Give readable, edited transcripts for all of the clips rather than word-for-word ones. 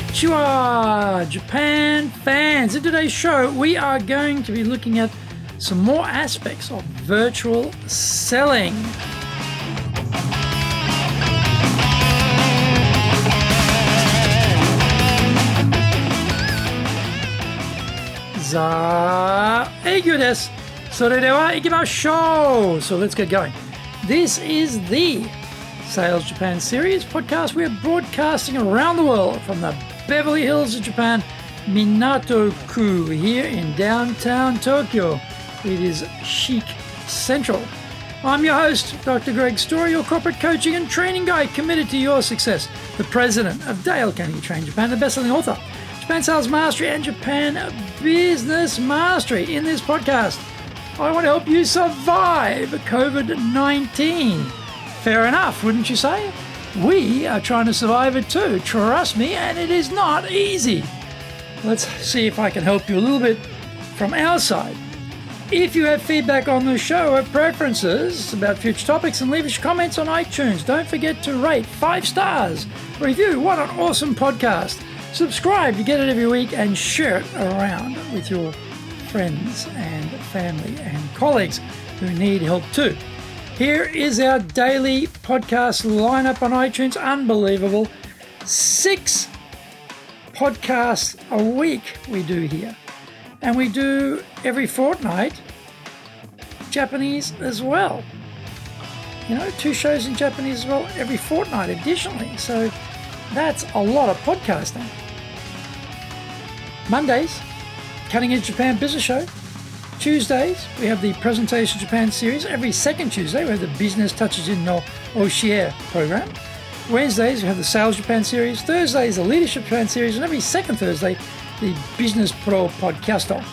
Konnichiwa, Japan fans. In today's show, we are going to be looking at some more aspects of virtual selling. Eigu desu. それでは行きましょう. So let's get going. This is the Sales Japan Series podcast. We are broadcasting around the world from the Beverly Hills of Japan, Minato-ku, here in downtown Tokyo. It is chic central. I'm your host, Dr. Greg Story, your corporate coaching and training guide committed to your success, the president of Dale Carnegie Train Japan, the best-selling author, Japan Sales Mastery and Japan Business Mastery. In this podcast, I want to help you survive COVID-19. Fair enough, wouldn't you say? We are trying to survive it too. Trust me, and it is not easy. Let's see if I can help you a little bit from our side. If you have feedback on the show or preferences about future topics, and leave us comments on iTunes. Don't forget to rate 5 stars, review. What an awesome podcast. Subscribe to get it every week and share it around with your friends and family and colleagues who need help too. Here is our daily podcast lineup on iTunes. Unbelievable. 6 podcasts a week we do here. And we do every fortnight Japanese as well. 2 shows in Japanese as well every fortnight additionally. So that's a lot of podcasting. Mondays, Cutting Edge Japan Business Show. Tuesdays, we have the Presentation Japan series. Every second Tuesday, we have the Business Touches in no Oshier program. Wednesdays, we have the Sales Japan series. Thursdays, the Leadership Japan series. And every second Thursday, the Business Pro Podcaster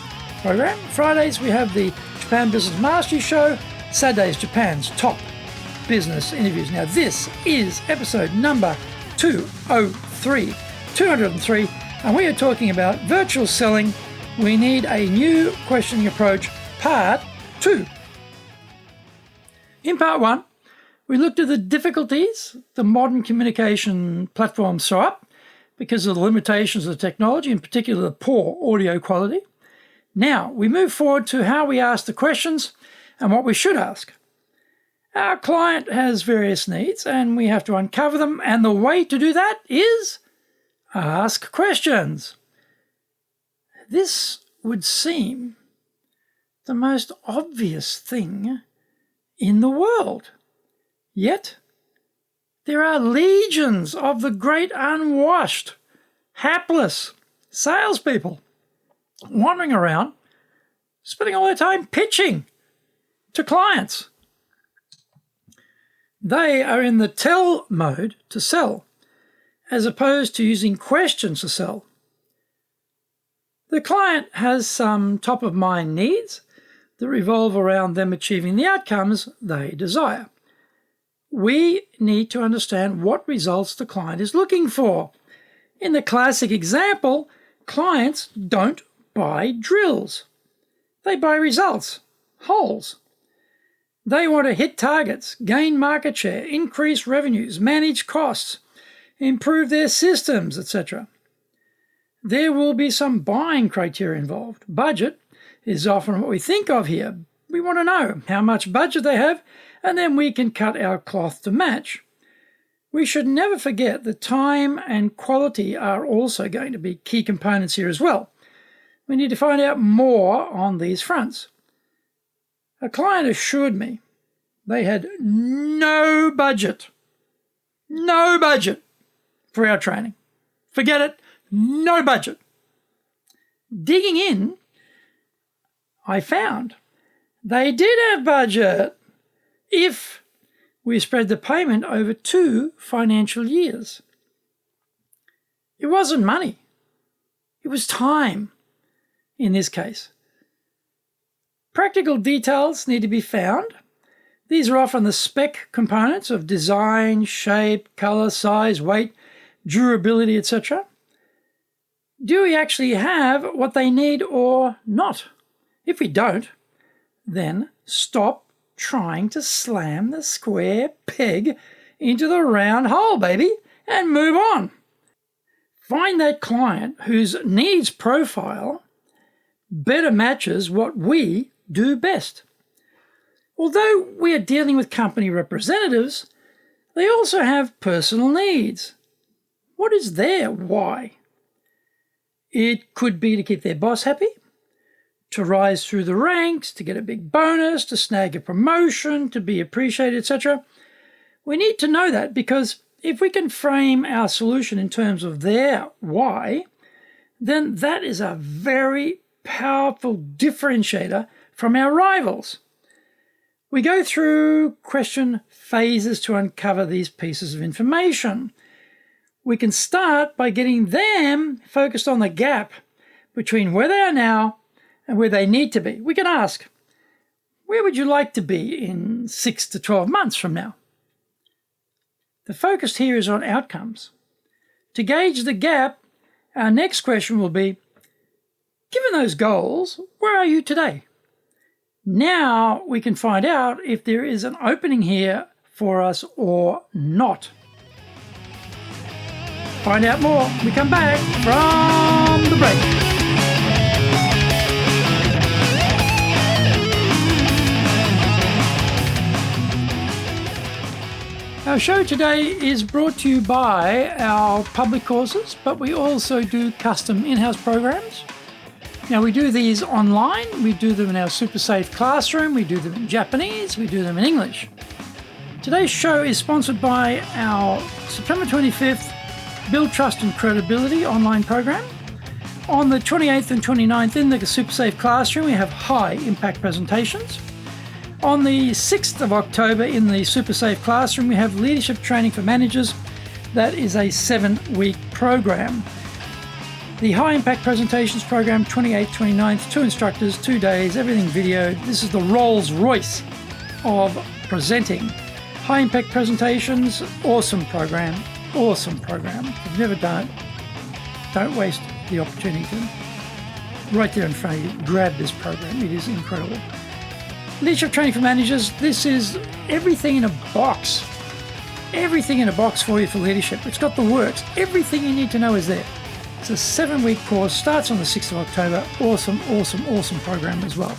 program. Fridays, we have the Japan Business Mastery Show. Saturdays, Japan's top business interviews. Now, this is episode number 203, and we are talking about virtual selling. We need a new questioning approach, part 2. In part 1, we looked at the difficulties the modern communication platforms throw up because of the limitations of the technology, in particular the poor audio quality. Now, we move forward to how we ask the questions and what we should ask. Our client has various needs and we have to uncover them, and the way to do that is ask questions. This would seem the most obvious thing in the world. Yet, there are legions of the great unwashed, hapless salespeople wandering around, spending all their time pitching to clients. They are in the tell mode to sell, as opposed to using questions to sell. The client has some top-of-mind needs that revolve around them achieving the outcomes they desire. We need to understand what results the client is looking for. In the classic example, clients don't buy drills. They buy results, holes. They want to hit targets, gain market share, increase revenues, manage costs, improve their systems, etc. There will be some buying criteria involved. Budget is often what we think of here. We want to know how much budget they have, and then we can cut our cloth to match. We should never forget that time and quality are also going to be key components here as well. We need to find out more on these fronts. A client assured me they had no budget for our training. Forget it. No budget. Digging in, I found they did have budget if we spread the payment over 2 financial years. It wasn't money. It was time in this case. Practical details need to be found. These are often the spec components of design, shape, color, size, weight, durability, etc. Do we actually have what they need or not? If we don't, then stop trying to slam the square peg into the round hole, baby, and move on. Find that client whose needs profile better matches what we do best. Although we are dealing with company representatives, they also have personal needs. What is their why? It could be to keep their boss happy, to rise through the ranks, to get a big bonus, to snag a promotion, to be appreciated, etc. We need to know that, because if we can frame our solution in terms of their why, then that is a very powerful differentiator from our rivals. We go through question phases to uncover these pieces of information. We can start by getting them focused on the gap between where they are now and where they need to be. We can ask, where would you like to be in 6 to 12 months from now? The focus here is on outcomes. To gauge the gap, our next question will be, given those goals, where are you today? Now we can find out if there is an opening here for us or not. Find out more when we come back from the break. Our show today is brought to you by our public courses, but we also do custom in-house programs. Now, we do these online. We do them in our Super Safe classroom. We do them in Japanese. We do them in English. Today's show is sponsored by our September 25th Build Trust and Credibility online program. On the 28th and 29th in the Super Safe classroom, we have high impact presentations. On the 6th of October in the Super Safe classroom, we have leadership training for managers. That is a 7-week program. The high impact presentations program, 28th, 29th, 2 instructors, 2 days, everything video. This is the Rolls Royce of presenting. High impact presentations, awesome program, awesome program. If you've never done it, don't waste the opportunity to, right there in front of you, grab this program. It is incredible. Leadership training for managers, this is everything in a box. Everything in a box for you for leadership. It's got the works. Everything you need to know is there. It's a 7-week course, starts on the 6th of October. Awesome, awesome, awesome program as well.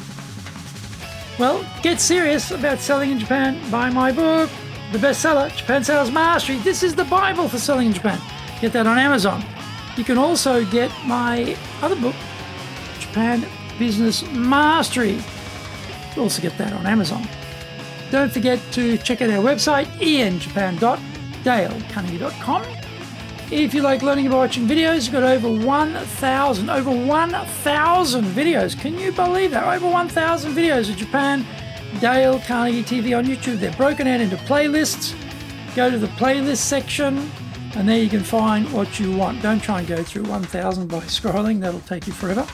Well, get serious about selling in Japan. Buy my book, the bestseller, Japan Sales Mastery. This is the Bible for selling in Japan. Get that on Amazon. You can also get my other book, Japan Business Mastery. You also get that on Amazon. Don't forget to check out our website, enjapan.dalecarnegie.com. If you like learning about watching videos, you've got over 1,000 videos. Can you believe that? Over 1,000 videos of Japan Dale Carnegie TV on YouTube. They're broken out into playlists. Go to the playlist section, and there you can find what you want. Don't try and go through 1,000 by scrolling. That'll take you forever.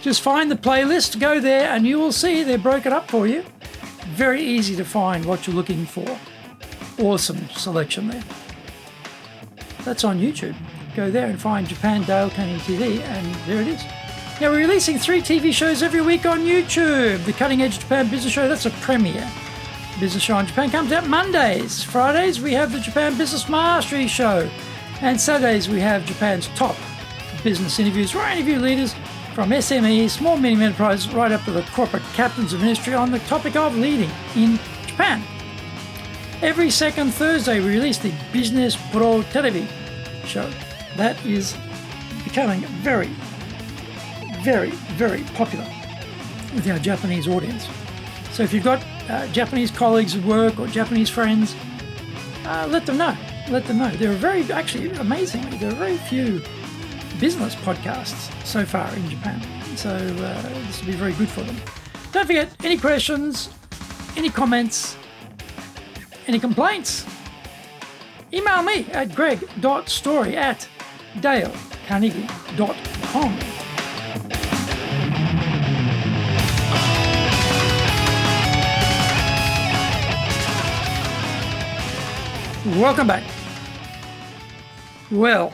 Just find the playlist, go there, and you will see they're broken up for you. Very easy to find what you're looking for. Awesome selection there. That's on YouTube. Go there and find Japan Dale Carnegie TV, and there it is. Now, we're releasing 3 TV shows every week on YouTube. The Cutting Edge Japan Business Show, that's a premiere business show on Japan, comes out Mondays. Fridays, we have the Japan Business Mastery Show. And Saturdays, we have Japan's top business interviews, where I interview leaders from SMEs, small medium enterprises, right up to the corporate captains of industry on the topic of leading in Japan. Every second Thursday, we release the Business Pro Television show. That is becoming very, very, very popular with our Japanese audience. So if you've got Japanese colleagues at work or Japanese friends, let them know. Let them know. There are amazingly, there are very few business podcasts so far in Japan. So this will be very good for them. Don't forget, any questions, any comments, any complaints, email me at greg.story@dalecarnegie.com. Welcome back. Well,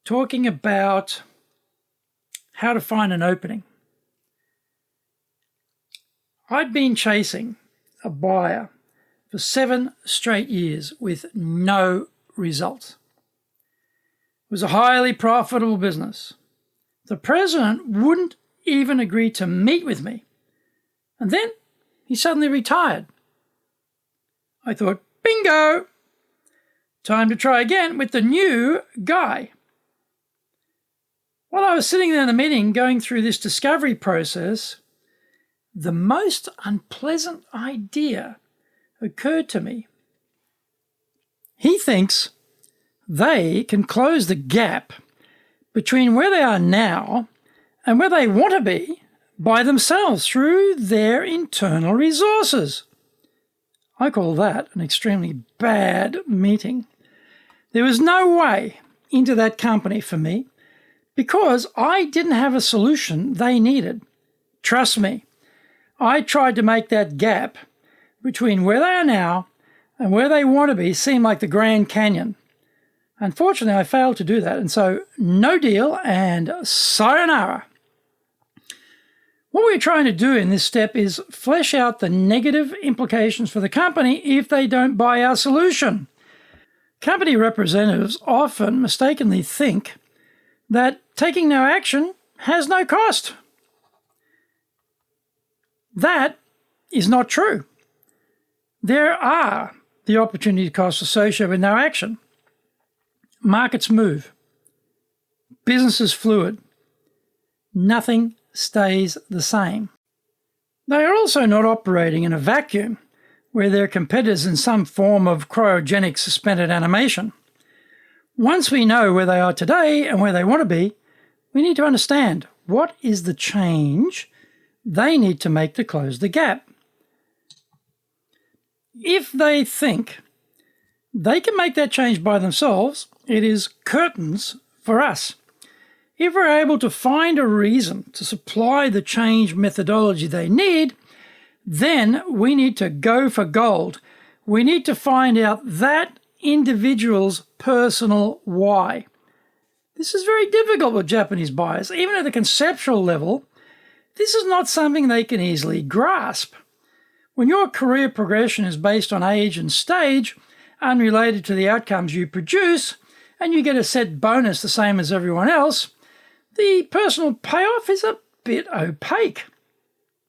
talking about how to find an opening. I'd been chasing a buyer for 7 straight years with no results. was a highly profitable business. The president wouldn't even agree to meet with me. And then he suddenly retired. I thought, bingo! Time to try again with the new guy. While I was sitting there in the meeting going through this discovery process, the most unpleasant idea occurred to me. He thinks they can close the gap between where they are now and where they want to be by themselves through their internal resources. I call that an extremely bad meeting. There was no way into that company for me because I didn't have a solution they needed. Trust me, I tried to make that gap between where they are now and where they want to be seem like the Grand Canyon. Unfortunately, I failed to do that, and so no deal and sayonara. What we're trying to do in this step is flesh out the negative implications for the company if they don't buy our solution. Company representatives often mistakenly think that taking no action has no cost. That is not true. There are the opportunity costs associated with no action. Markets move. Business is fluid. Nothing stays the same. They are also not operating in a vacuum where their competitors in some form of cryogenic suspended animation. Once we know where they are today and where they want to be, we need to understand what is the change they need to make to close the gap. If they think they can make that change by themselves, it is curtains for us. If we're able to find a reason to supply the change methodology they need, then we need to go for gold. We need to find out that individual's personal why. This is very difficult with Japanese buyers. Even at the conceptual level, this is not something they can easily grasp. When your career progression is based on age and stage, unrelated to the outcomes you produce, and you get a set bonus the same as everyone else, the personal payoff is a bit opaque.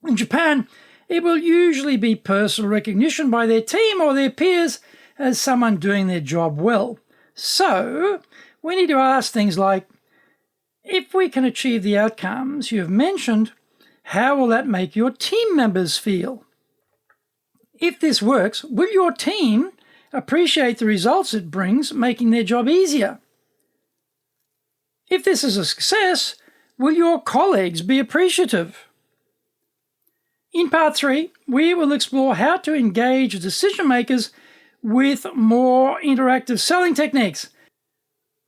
In Japan, it will usually be personal recognition by their team or their peers as someone doing their job well. So, we need to ask things like, if we can achieve the outcomes you have mentioned, how will that make your team members feel? If this works, will your team appreciate the results it brings, making their job easier? If this is a success, will your colleagues be appreciative? In part 3, we will explore how to engage decision makers with more interactive selling techniques.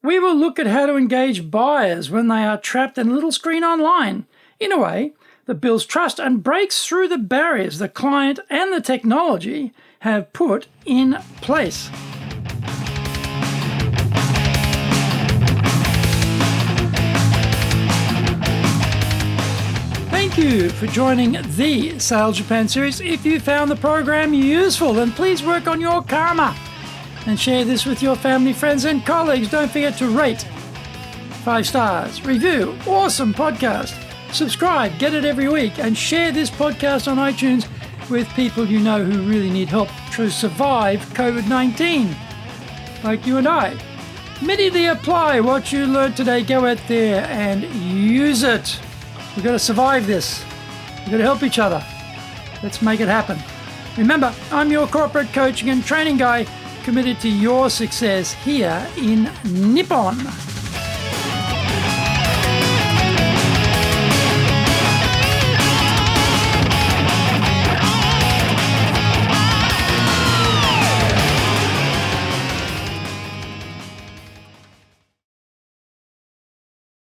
We will look at how to engage buyers when they are trapped in a little screen online in a way that builds trust and breaks through the barriers the client and the technology have put in place. Thank you for joining the Sales Japan series. If you found the program useful, then please work on your karma and share this with your family, friends, and colleagues. Don't forget to rate 5 stars, review, awesome podcast, subscribe, get it every week, and share this podcast on iTunes with people you know who really need help to survive COVID-19, like you and I. Immediately apply what you learned today. Go out there and use it. We've got to survive this. We've got to help each other. Let's make it happen. Remember, I'm your corporate coaching and training guy, committed to your success here in Nippon.